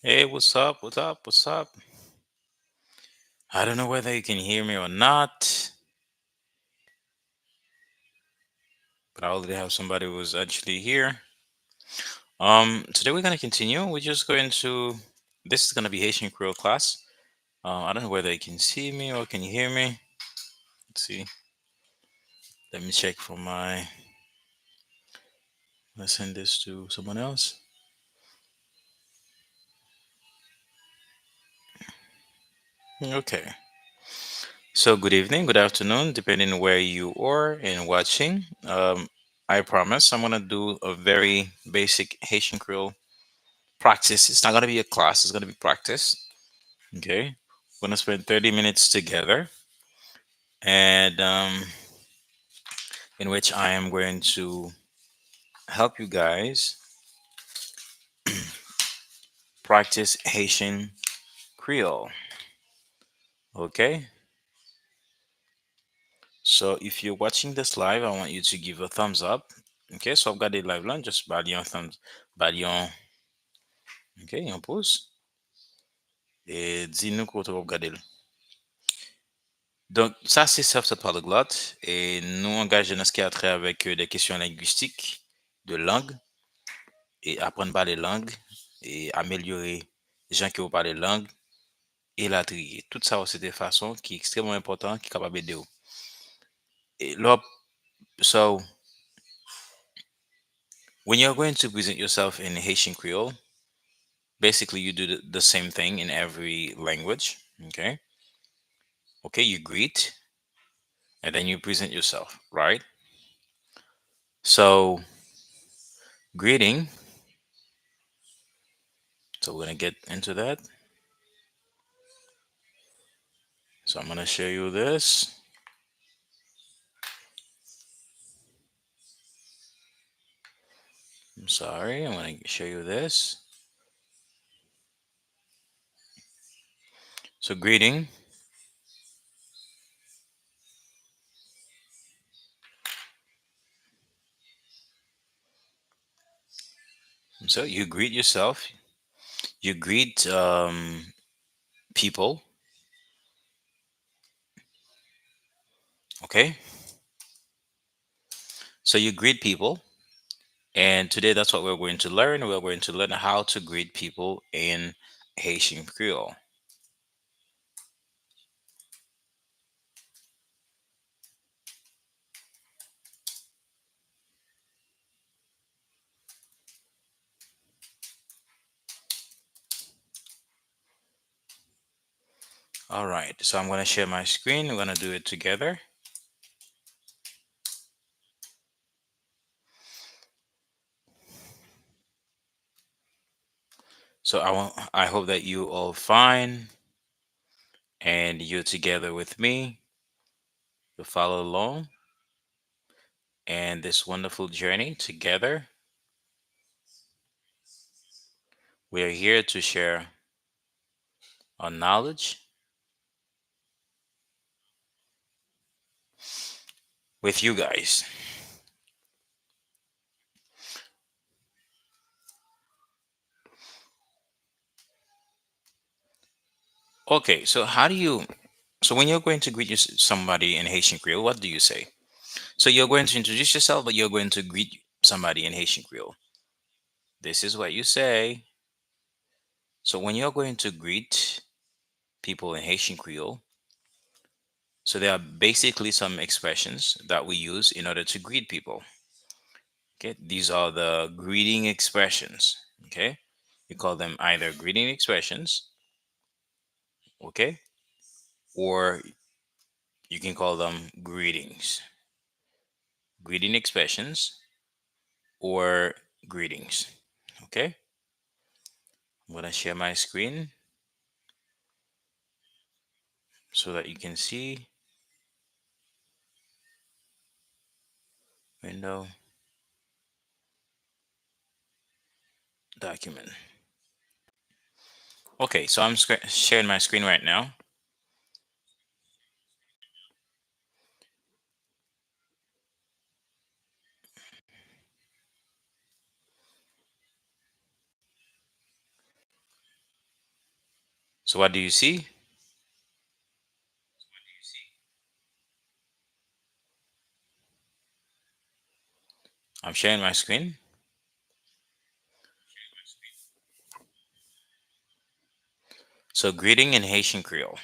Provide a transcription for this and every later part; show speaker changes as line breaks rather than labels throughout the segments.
Hey, what's up? What's up? What's up? I don't know whether you can hear me or not, but I already have somebody who's actually here. Today we're gonna continue. We're just going to. This is gonna be Haitian Creole class. I don't know whether you can see me or can you hear me. Let's see. Let me check for my. Let's send this to someone else. Okay. So good evening, good afternoon, depending on where you are and watching. I promise I'm gonna do a very basic Haitian Creole practice. It's not gonna be a class. It's gonna be practice. Okay, we're gonna spend 30 minutes together, and in which I am going to help you guys practice Haitian Creole. Okay, so if you're watching this live, I want you to give a thumbs up. Okay, so I've got a live line. Just bali on thumbs, bali on. Okay, on pouce. Et dis-nous qu'on te regarder. Donc, ça, c'est Self-Taught Polyglot. Et nous engageons dans ce qui a trait avec des questions linguistiques, de langue, et apprendre à parler langue, et améliorer les gens qui ont parlé langue, et la trier. Tout ça, c'est des façons qui sont extrêmement importantes, qui sont capables d'aider. Et là, so, when you're going to present yourself in Haitian Creole, basically you do the same thing in every language. Okay. Okay, you greet, and then you present yourself, right? So, greeting. So, we're going to get into that. So I'm gonna show you this. I'm sorry, I'm gonna show you this. So greeting. So you greet yourself. You greet people. Okay. So you greet people, and today that's what we're going to learn. We're going to learn how to greet people in Haitian Creole. All right. So I'm gonna share my screen. We're gonna do it together. So I hope that you all fine and you're together with me to follow along and this wonderful journey together. We are here to share our knowledge with you guys. Okay, so so when you're going to greet somebody in Haitian Creole, what do you say? So you're going to introduce yourself, but you're going to greet somebody in Haitian Creole. This is what you say. So when you're going to greet people in Haitian Creole, so there are basically some expressions that we use in order to greet people. Okay, these are the greeting expressions. Okay, you call them either greeting expressions, okay, or you can call them greetings, greeting expressions, or greetings. Okay, I'm gonna share my screen so that you can see window document. Okay, so I'm sharing my screen right now. So what do you see? I'm sharing my screen. So greeting in Haitian Creole.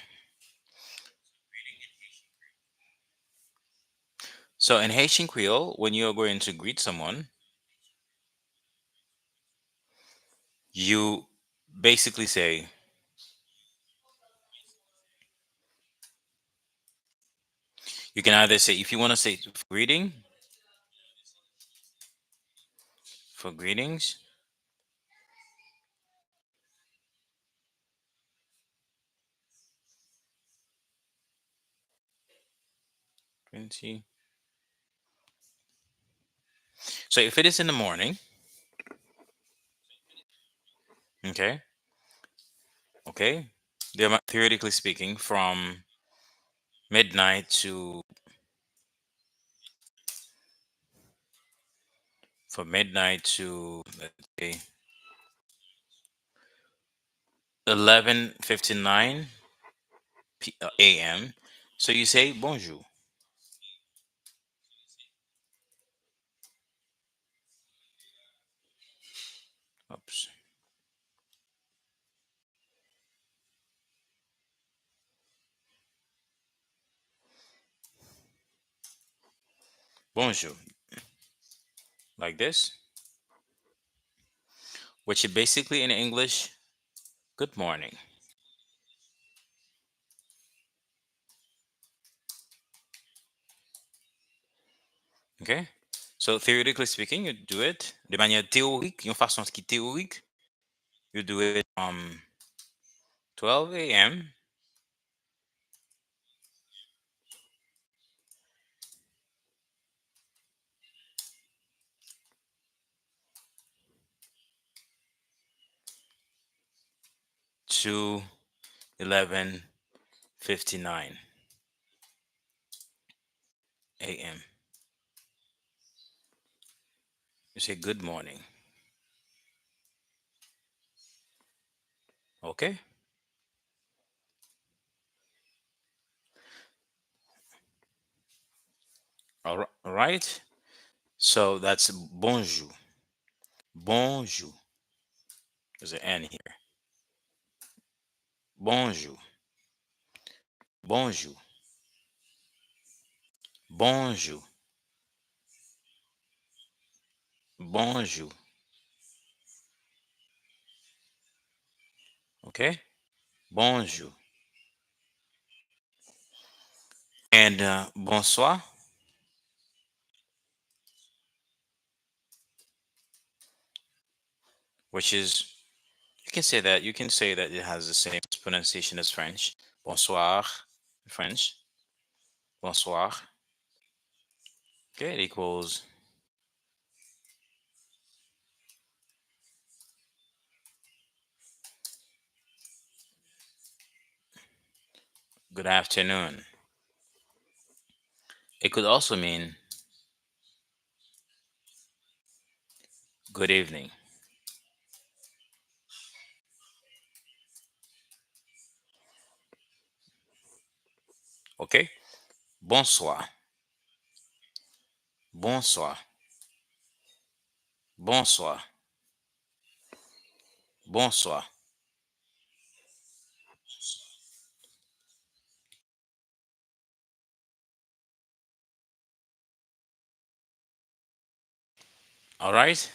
So in Haitian Creole, when you're going to greet someone, you basically say, you can either say, if you want to say for greetings, Quincy. So if it is in the morning, okay, okay, theoretically speaking, midnight to midnight to let's say 11:59 a.m. So you say bonjour. Oops. Bonjour. Like this, which is basically in English, good morning. Okay? So theoretically speaking, you do it de manière théorique, une façon qui théorique, you do it 12 a.m. to 11:59 a.m. You say good morning. Okay? All right. So that's bonjour. Bonjour. There's an N here. Bonjour. Bonjour. Bonjour. Bonjour. Okay? Bonjour. And bonsoir, which is you can say that it has the same pronunciation as French. Bonsoir, in French. Bonsoir. Okay, it equals good afternoon. It could also mean good evening. Okay? Bonsoir. Bonsoir. Bonsoir. Bonsoir. All right?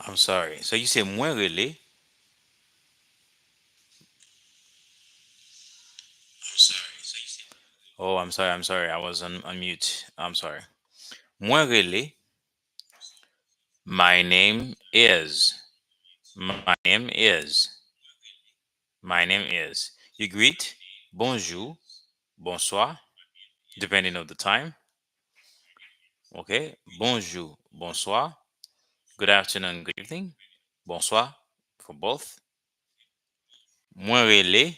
I'm sorry. So you say moi rele. Oh, I'm sorry. I'm sorry. I was on mute. I'm sorry. Moi rele. My name is. My name is. My name is. You greet. Bonjour. Bonsoir. Depending on the time. Okay. Bonjour. Bonsoir. Good afternoon. Good evening. Bonsoir for both. Moi rele.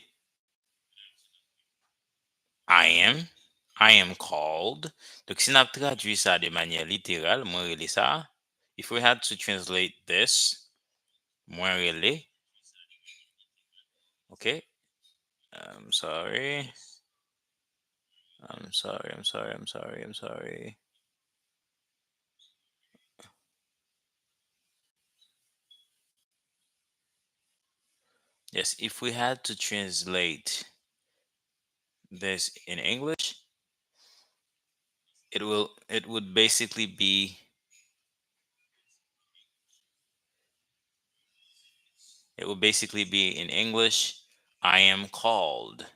I am. I am called. Donc, si on traduit ça de manière littérale, moi rele ça. If we had to translate this, moi rele. Okay. I'm sorry. I'm sorry. I'm sorry. I'm sorry. I'm sorry. Yes, if we had to translate this in English, it would basically be it would basically be in English, I am called.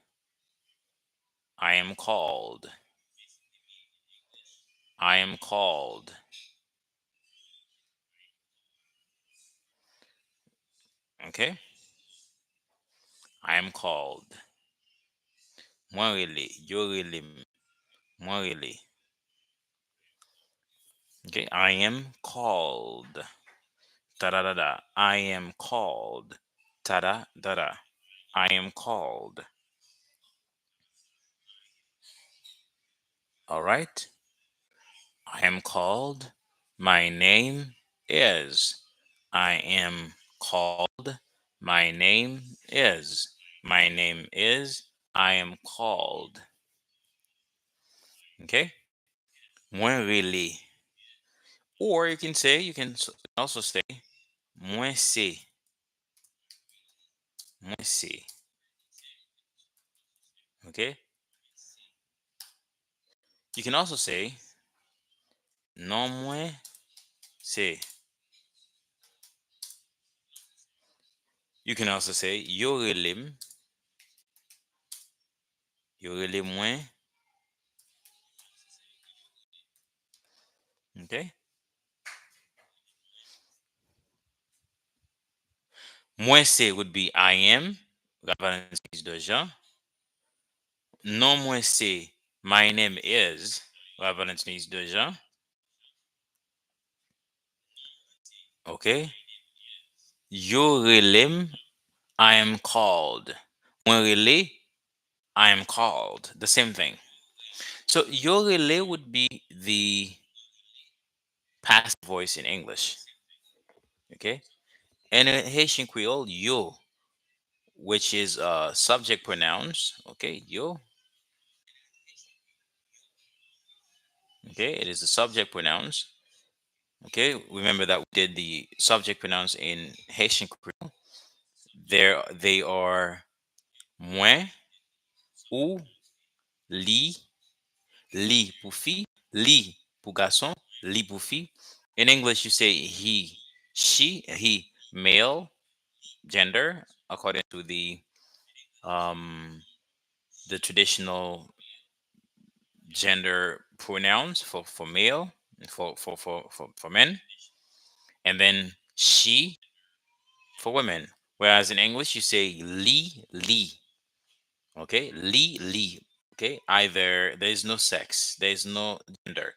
I am called. I am called. Okay? I am called. Moi really, you really, moi really. Okay, I am called. Ta da da da. I am called. Ta da da da. I am called. All right. I am called. My name is. I am called. My name is. My name is. I am called. Okay. Moi really. Or you can say, also say, moi c'est. Moi c'est. Okay. You can also say, non moi c'est. You can also say, yo relim. Yo relim moi. Okay. Moi c'est would be I am. Valentine de Jean. Non moi c'est my name is. Valentine de Jean. Okay. Yo relim. I am called. Moi relé. I am called. The same thing. So yo relé would be the past voice in English. Okay. And in Haitian Creole, yo, which is subject pronouns. Okay, yo. Okay, it is the subject pronouns. Okay, remember that we did the subject pronouns in Haitian Creole. They are moi, ou, li, li pour fille, li pour garçon, li pour fille. In English, you say he, she, he, male, gender, according to um the traditional gender pronouns for male, for men, and then she for women. Whereas in English, you say li, li. Okay, li, li. Okay, either there is no sex, there is no gender.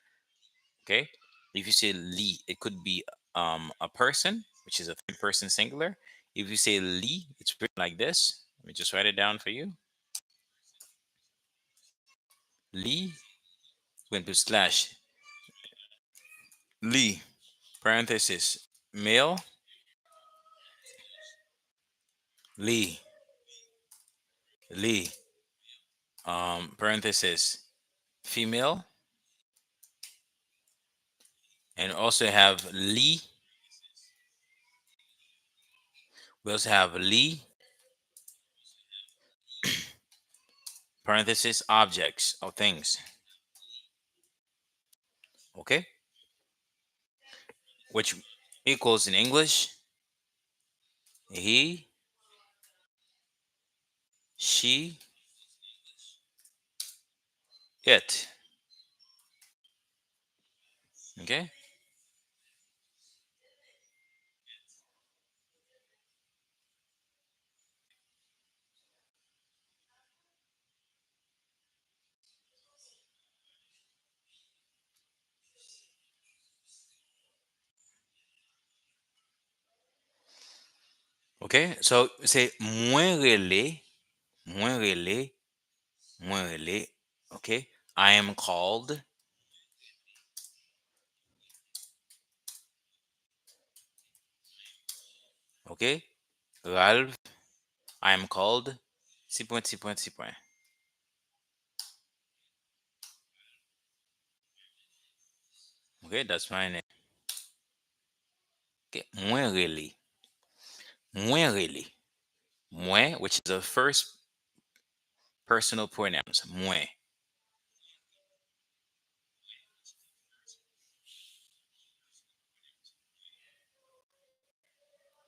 Okay, if you say li, it could be a person, which is a third person singular. If you say li, it's written like this. Let me just write it down for you. Li, going to slash li, parenthesis, male, li, li, parenthesis, female, and also have li. We also have li, parenthesis, objects or things. Okay, which equals in English he, she, it. Okay. Okay. So say moins relé, moins relé, moins relé. Okay. I am called. Okay. Ralph. I am called. Si point, si point, si point. Okay. That's my name. Okay. Moins relé. Moins relé. Moins, which is the first personal pronouns. Moins.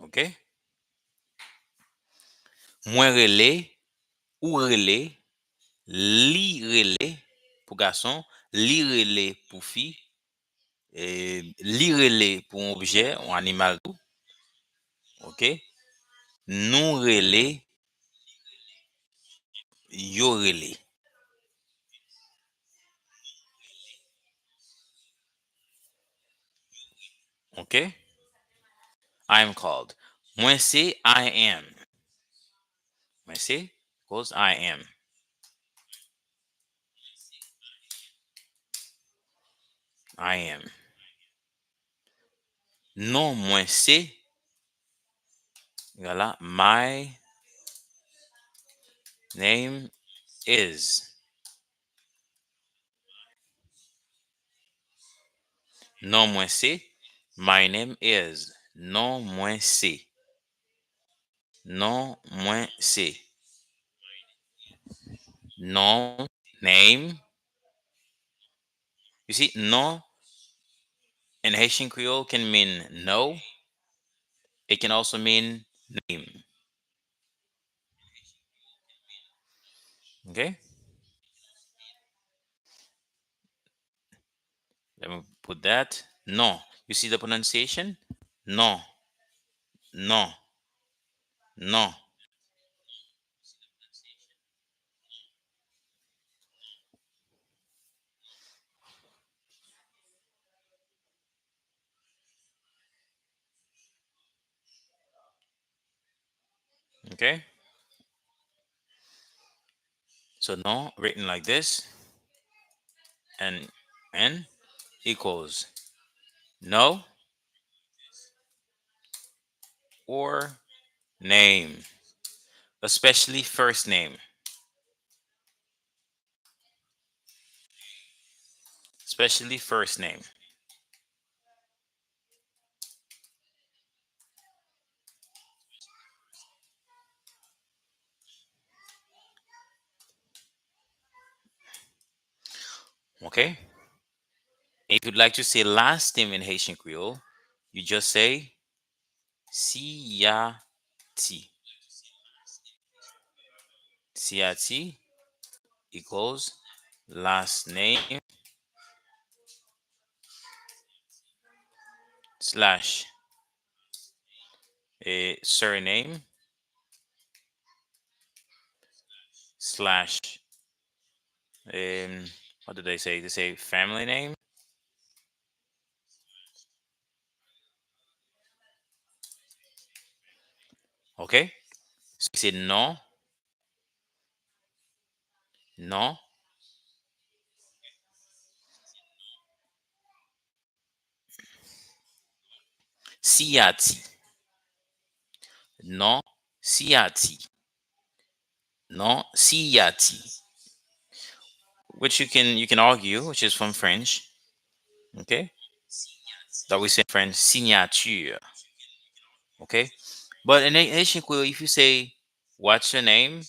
Okay. Moins relé, ou relé, li relé pour garçon, li relé pour fille, et li relé pour un objet ou animal tout. OK? Nou relé, yo relé. OK? I am called. Moi c'est I am. Moi c'est because I am. I am. Non, moi c'est voilà, my name is. Non, moi c'est my name is. Non, moi c'est. Non, moi c'est. Non, name. You see, non in Haitian Creole can mean no. It can also mean name. Okay? Let me put that. No. You see the pronunciation? No, no, no. Okay? So no written like this and n equals no or name, especially first name. Especially first name. Okay? If you'd like to say last name in Haitian Creole, you just say Siati. Siati equals last name slash a surname slash um what did they say? They say family name. Okay? So you say no, no, Siati. No, Siati. No, Siati. Which you can argue, which is from French. Okay? That we say in French signature. Okay? But in Haitian Creole, if you say what's your name,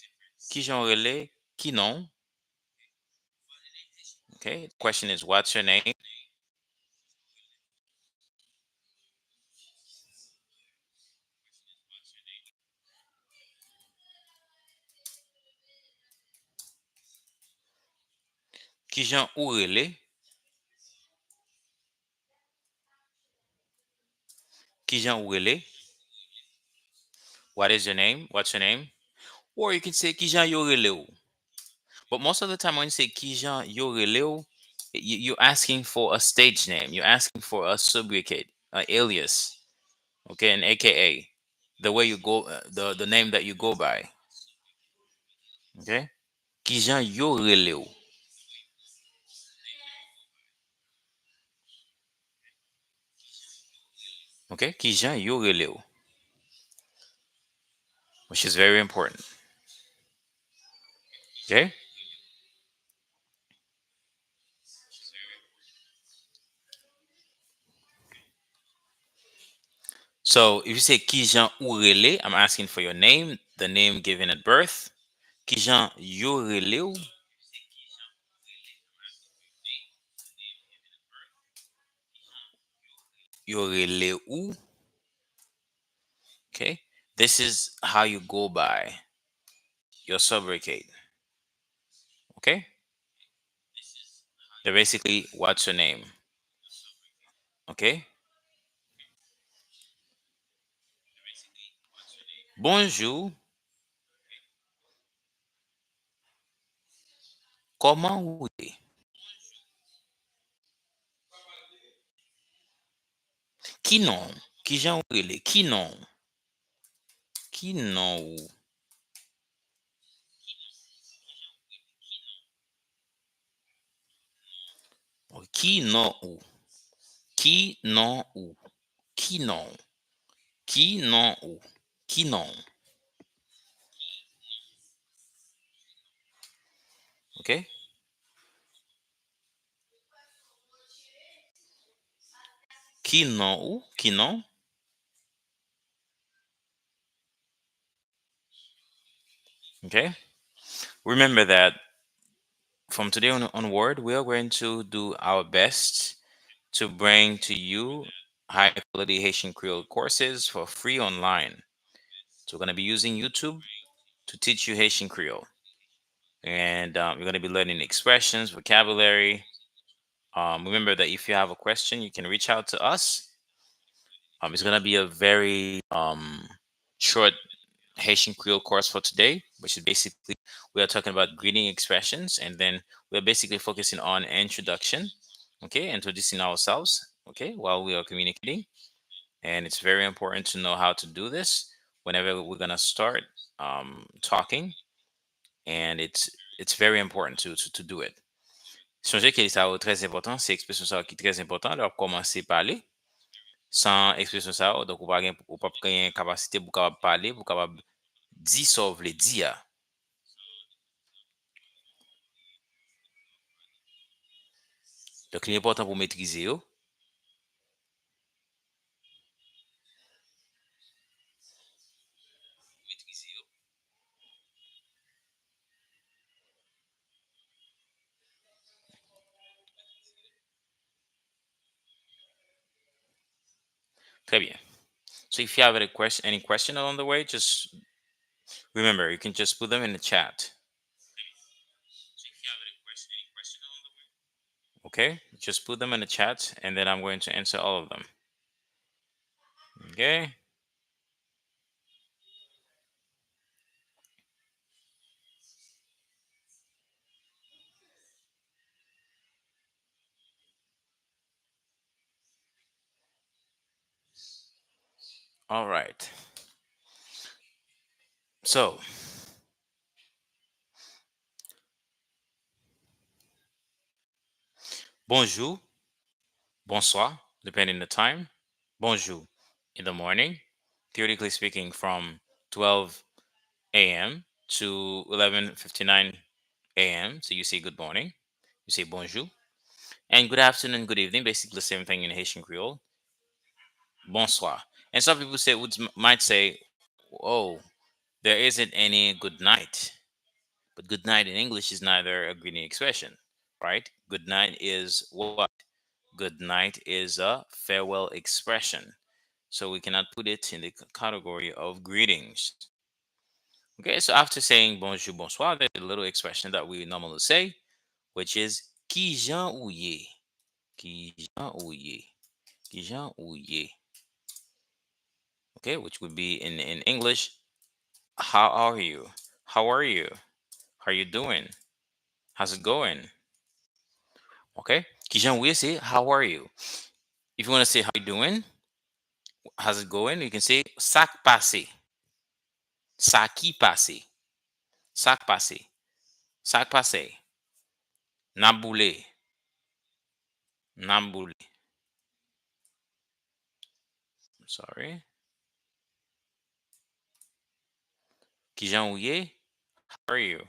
qui j'en relais, qui non. Okay? The question is what's your name? Ki jan ou rele? Ki jan ou rele? What is your name? What's your name? Or you can say ki jan yo rele ou. But most of the time when you say ki jan yo rele ou, you're asking for a stage name. You're asking for a sobriquet, an alias, okay, an AKA, the way you go, the name that you go by, okay. Ki jan yo rele ou, okay. Ki jan yo rele ou, which is very important, okay. So if you say ki jan ou rele, I'm asking for your name, the name given at birth. Ki jan yo rele ou, yo rele ou, okay. This is how you go by your sobriquet, okay. They're basically what's your name, okay. Bonjour, comment vous allez? Qui non? Qui jan ou rele? Qui non? Qui non ou? Qui non ou? Qui non ou? Qui non? Qui non ou? Qui non? Okay? Qui non ou? Qui non? Okay? Remember that from today onward, we are going to do our best to bring to you high quality Haitian Creole courses for free online. So we're going to be using YouTube to teach you Haitian Creole. And you're going to be learning expressions, vocabulary. Remember that if you have a question, you can reach out to us. It's going to be a very short Haitian Creole course for today, which is basically we are talking about greeting expressions, and then we're basically focusing on introduction, okay, introducing ourselves, okay, while we are communicating. And it's very important to know how to do this whenever we're gonna start talking, and it's very important to do it. Songez que ça est très important, c'est expression ça qui est très important. Alors commencer à parler sans expression ça, donc ou pas gagner capacité pour capable parler, pour capable dire ça veut dire. Donc, il est important pour maîtriser. Yo. Très bien. So if you have any question along the way, just remember you can just put them in the chat. Okay, just put them in the chat, and then I'm going to answer all of them. Okay. All right. So bonjour, bonsoir, depending the time. Bonjour in the morning, theoretically speaking, from 12 a.m. to 11:59 a.m. So you say good morning, you say bonjour, and good afternoon, good evening. Basically the same thing in Haitian Creole. Bonsoir. And some people might say, "Oh, there isn't any good night." But good night in English is neither a greeting expression, right? Good night is what? Good night is a farewell expression. So we cannot put it in the category of greetings. Okay, so after saying bonjour, bonsoir, there's a little expression that we normally say, which is Ki jan ou ye? Ki jan ou ye? Ki jan ou ye? Okay, which would be in English, how are you? How are you? How are you doing? How's it going? Okay. Ki jan ou ye say how are you? If you want to say how you doing, how's it going, you can say sak pase. Saki pase. Sak pase. Sak pase. Naboule. Naboule. Sorry. Ki jan ou ye? How are you?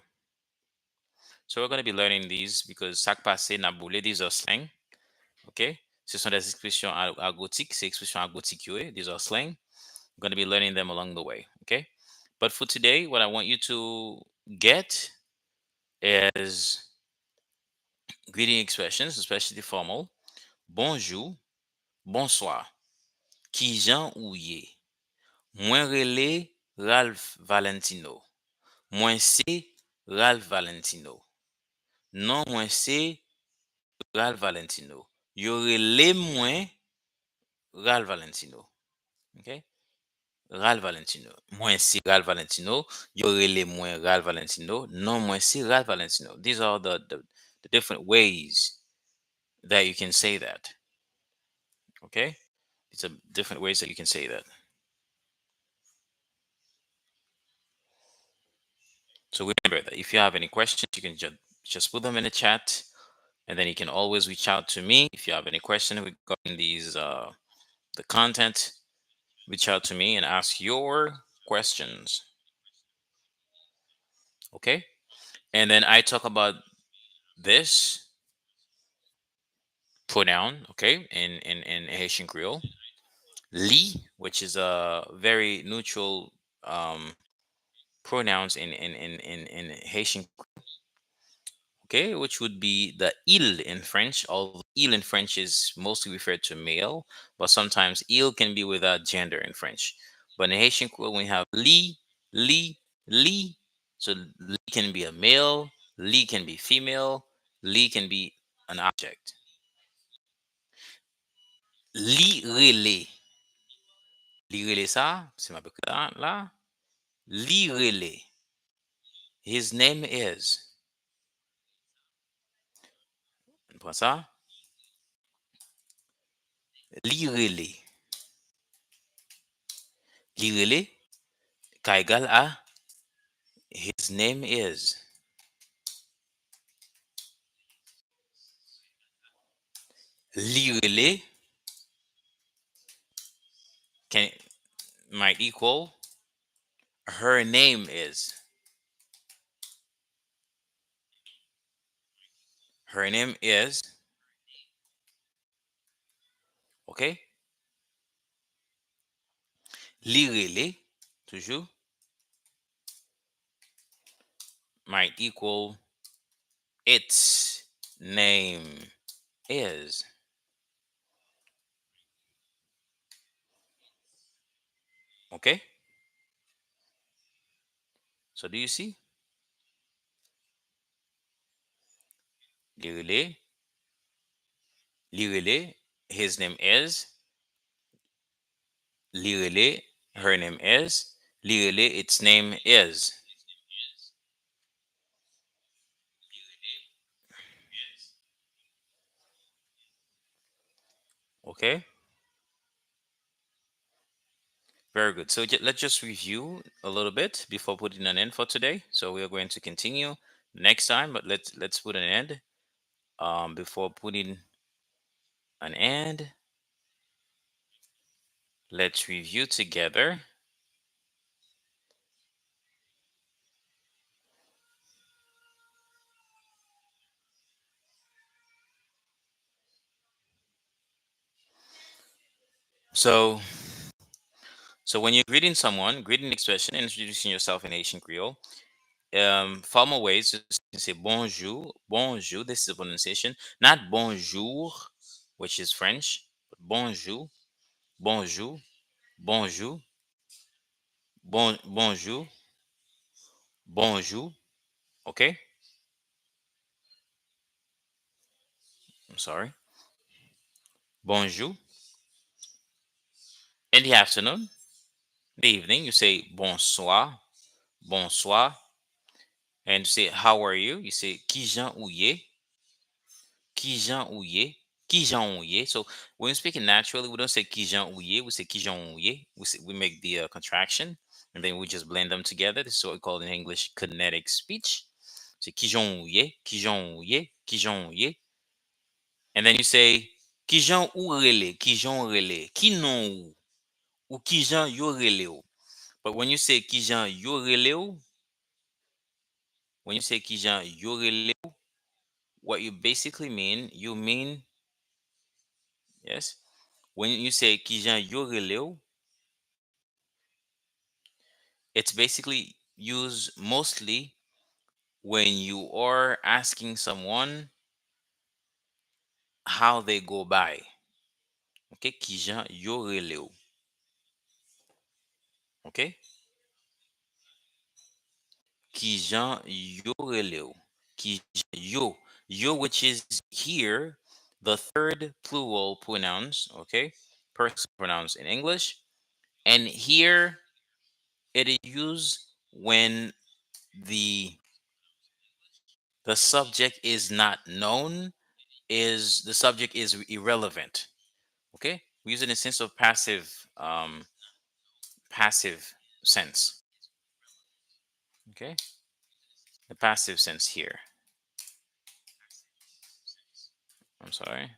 So we're going to be learning these because sak pase, naboule, these are slang. Okay. Ce sont des expressions argotiques. C'est expressions argotiques. These are slang. I'm going to be learning them along the way. Okay. But for today, what I want you to get is greeting expressions, especially formal. Bonjour, bonsoir. Ki jan ou ye? Mwen rele Ralph Valentino. Mwen se Ralph Valentino. Non mwen se Ralph Valentino. Yo rele mwen Ralph Valentino. Okay? Ralph Valentino. Mwen si Ralph Valentino. Yo rele mwen Ralph Valentino. Non mwen si Ralph Valentino. These are the different ways that you can say that. Okay? These are different ways that you can say that. So remember that if you have any questions, you can just put them in the chat, and then you can always reach out to me if you have any question regarding these the content. Reach out to me and ask your questions. Okay, and then I talk about this pronoun. Okay, in Haitian Creole, li, which is a very neutral pronouns in Haitian. Okay, which would be the il in French. Although il in French is mostly referred to male, but sometimes il can be without gender in French. But in Haitian Creole, we have li, li. So li can be a male, li can be female, li can be an object. Li rele. Li rele ça, c'est ma là, là. Li rele. His name is. Prends ça. Li rele. Li rele, ka égal à his name is. Li can might equal her name is. Her name is. Okay. Li toujours might equal its name is. Okay. So do you see? Li his name is. Li her name is. Li its name is. Okay. Very good. So let's just review a little bit before putting an end for today. So we are going to continue next time, but let's put an end. Before putting an end, let's review together. So when you're greeting someone, greeting expression, introducing yourself in Haitian Creole, formal ways you can say bonjour, bonjour. This is the pronunciation, not bonjour, which is French, but bonjour, bonjour, bonjour, bonjour, bonjour. Okay. I'm sorry. Bonjour. In the afternoon, the evening, you say bonsoir, bonsoir. And you say, how are you? You say, qui jan ou ye, qui jan ou ye, qui jan ou ye. So when we're speaking naturally, we don't say qui jan ou ye, we say qui jan ou ye. We make the contraction and then we just blend them together. This is what we call in English kinetic speech. So qui jan ou ye, qui jan ou ye, qui jan ou ye. And then you say, qui jan ou rele, qui jan rele, qui non ou qui jan yo rele ou. But when you say qui jan yo rele ou, when you say qui jan yo rele ou, what you basically mean, you mean, yes, when you say qui jan yo rele ou, it's basically used mostly when you are asking someone how they go by. Okay, qui jan yo rele ou. Okay, qui jan yo rele ou. Qui jan yo. Yo, which is here the third plural pronouns, okay, personal pronouns in English. And here it is used when the the subject is not known, is the subject is irrelevant. Okay, we use it in a sense of passive sense. Okay, the passive sense here. I'm sorry.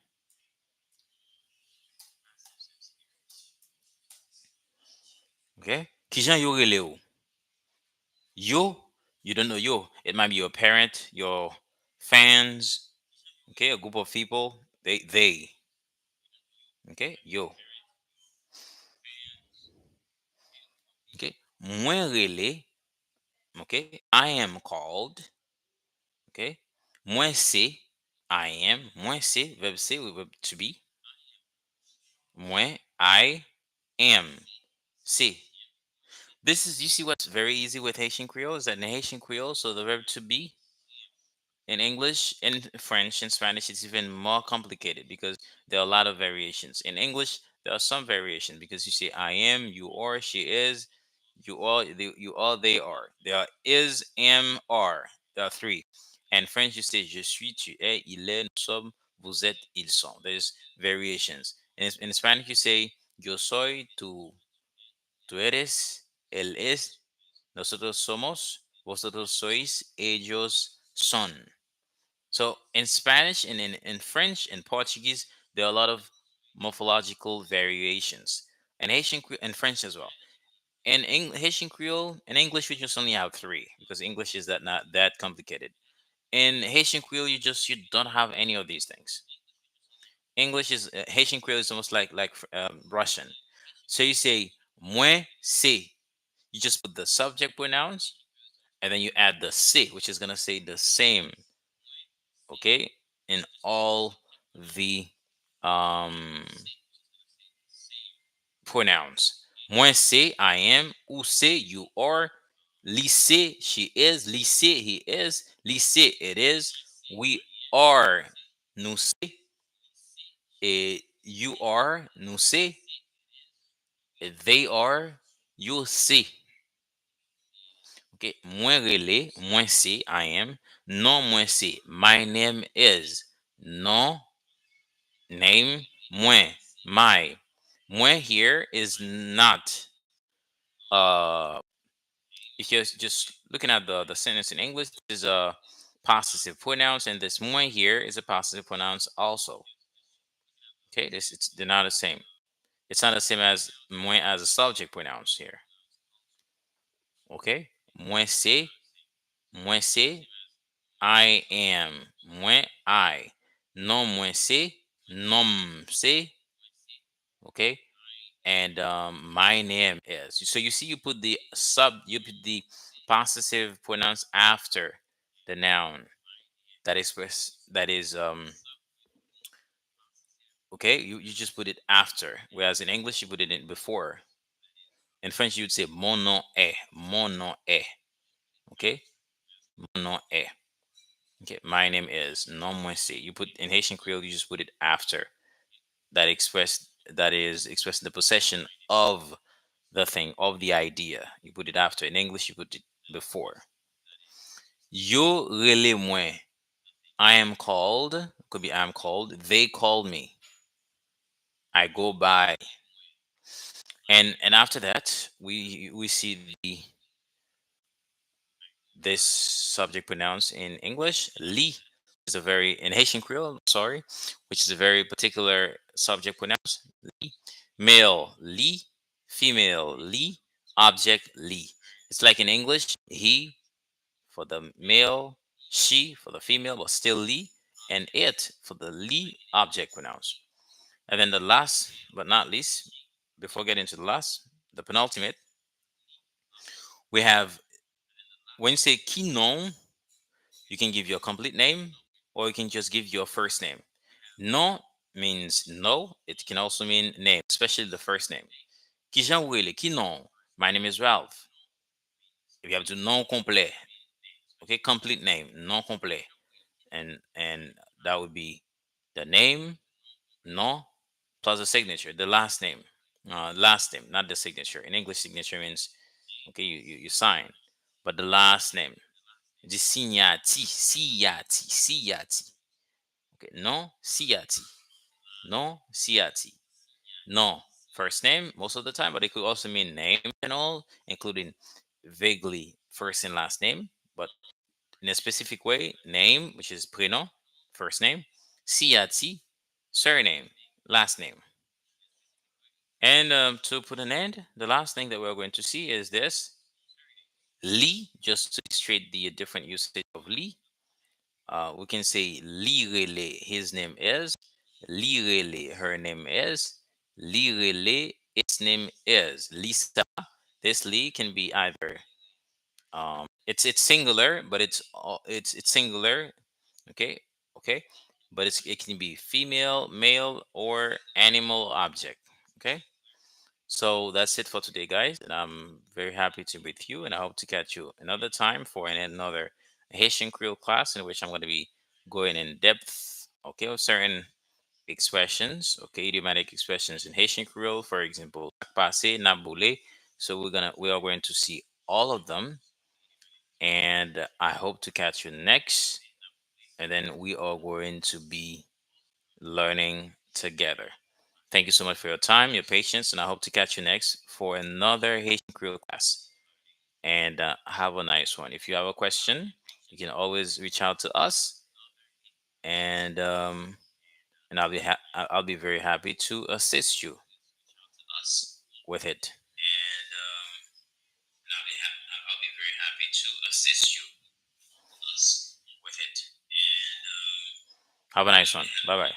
Okay, kijan yo rele ou. Yo, you don't know yo. It might be your parent, your fans. Okay, a group of people. They. Okay, yo. Okay, mwen rele. Okay, I am called. Okay, mwen se. I am. Mwen se. Verb se with verb to be. Mwen. I am. Se. This is, you see what's very easy with Haitian Creole is that in Haitian Creole, so the verb to be in English, in French, in Spanish, it's even more complicated because there are a lot of variations. In English, there are some variation because you say I am, you are, she is, you are, they are. There are is, am, are. There are three. And French, you say je suis, tu es, il est, nous sommes, vous êtes, ils sont. There's variations. In Spanish, you say yo soy, tú eres, él es, nosotros somos, vosotros sois, ellos son. So in Spanish and in French and Portuguese, there are a lot of morphological variations. And and French as well. In Haitian Creole and English, we just only have three because English is that not that complicated. In Haitian Creole, you don't have any of these things. English is Haitian Creole is almost like Russian. So you say moi c'est. You just put the subject pronouns and then you add the c'est, which is gonna say the same. Okay, in all the um pronouns. Moi c'est I am, ou c'est you are, lycée she is, lycée he is, lycée it is, we are nous c'est, et you are nous c'est, et they are you c'est. Okay, moi relé, moi c'est I am, non moi c'est my name is, non name, moi, my. Moi here is not if you're just looking at the sentence in English, this is a possessive pronouns, and this moi here is a possessive pronouns also. Okay, this it's they're not the same. It's not the same as moi as a subject pronouns here. Okay, moi c'est, I am, moi I, non moi c'est, nom c'est. Okay, and my name is. So you see, you put the possessive pronouns after the noun that is okay. You just put it after, whereas in English you put it in before. In French you'd say mon nom est, mon nom est. Okay, mon nom est. Okay, my name is non moi c'est. You put in Haitian Creole, you just put it after that is expressing the possession of the thing, of the idea. You put it after. In English, you put it before. Yo rele moi. I am called. Could be I'm called. They called me. I go by. And after that, we see the this subject pronounced in English. Li is a very in Haitian Creole. Sorry, which is a very particular subject pronounced. Li. Male li, female li, object li. It's like in English, he for the male, she for the female, but still li, and it for the li object pronouns. And then the last but not least, before getting to the last, the penultimate, we have when you say qui non, you can give your complete name or you can just give your first name. Non means no. It can also mean name, especially the first name. Qui Jean Willie, qui non? My name is Ralph. If you have to non complet, okay, complete name, non complet, and that would be the name, non, plus the signature, the last name, not the signature. In English, signature means okay, you sign, but the last name, the signati, siati, siati. Okay, non, siati, non, siati, non. First name most of the time, but it could also mean name and all, including vaguely first and last name, but in a specific way, name, which is prénom, first name, siati, surname, last name. And to put an end, the last thing that we're going to see is this li, just to illustrate the different usage of li. We can say li rele, his name is, li rele, her name is, li rele, its name is. Lisa, this li can be either it's singular, but it's singular, okay, okay, but it can be female, male, or animal object, okay. So that's it for today, guys, and I'm very happy to be with you, and I hope to catch you another time for another Haitian Creole class in which I'm going to be going in depth, okay, of certain expressions, okay, idiomatic expressions in Haitian Creole, for example, passé, naboule. So we are going to see all of them, and I hope to catch you next, and then we are going to be learning together. Thank you so much for your time, your patience, and I hope to catch you next for another Haitian Creole class. And have a nice one. If you have a question, you can always reach out to us, and I'll be very happy to assist you with it. And I'll be very happy to assist you with it. And have a nice one. Bye bye.